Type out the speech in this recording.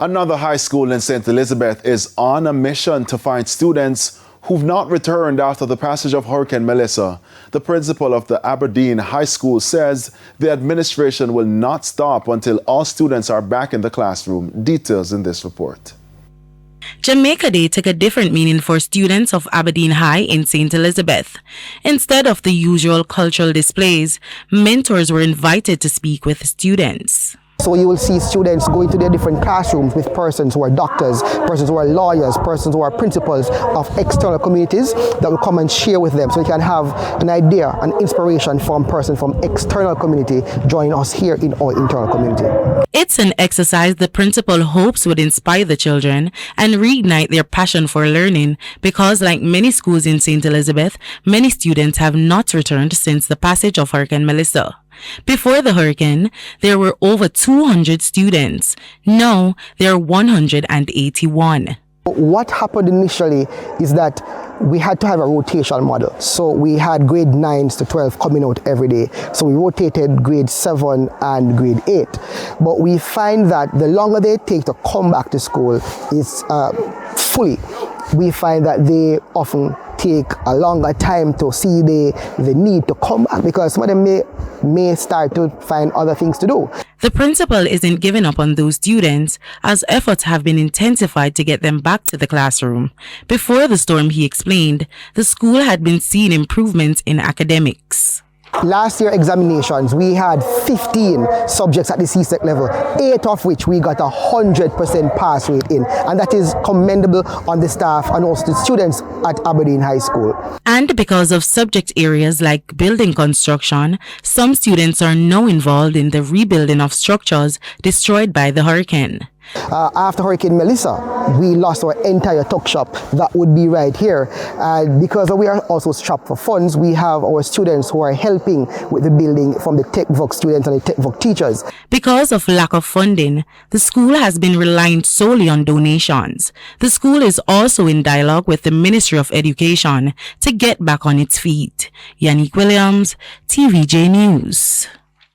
Another high school in St. Elizabeth is on a mission to find students who've not returned after the passage of Hurricane Melissa. The principal of the Aberdeen High School says the administration will not stop until all students are back in the classroom. Details in this report. Jamaica Day took a different meaning for students of Aberdeen High in St. Elizabeth. Instead of the usual cultural displays, mentors were invited to speak with students. So you will see students going to their different classrooms with persons who are doctors, persons who are lawyers, persons who are principals of external communities that will come and share with them, so you can have an idea, an inspiration from persons from external community joining us here in our internal community. It's an exercise the principal hopes would inspire the children and reignite their passion for learning because, like many schools in St. Elizabeth, many students have not returned since the passage of Hurricane Melissa. Before the hurricane, there were over 200 students. Now, there are 181. What happened initially is that we had to have a rotational model. So we had grade 9s to 12 coming out every day. So we rotated grade 7 and grade 8. But we find that the longer they take to come back to school is fully, we find that they often take a longer time to see the need to come back because some of them may start to find other things to do. The principal isn't giving up on those students as efforts have been intensified to get them back to the classroom. Before the storm, he explained, the school had been seeing improvements in academics. Last year examinations, we had 15 subjects at the CSEC level, 8 of which we got 100% pass rate in. And that is commendable on the staff and also the students at Aberdeen High School. And because of subject areas like building construction, some students are now involved in the rebuilding of structures destroyed by the hurricane. After Hurricane Melissa, we lost our entire tuck shop that would be right here. Because we are also strapped for funds, we have our students who are helping with the building from the TVJ students and the TVJ teachers. Because of lack of funding, the school has been relying solely on donations. The school is also in dialogue with the Ministry of Education to get back on its feet. Yannick Williams, TVJ News.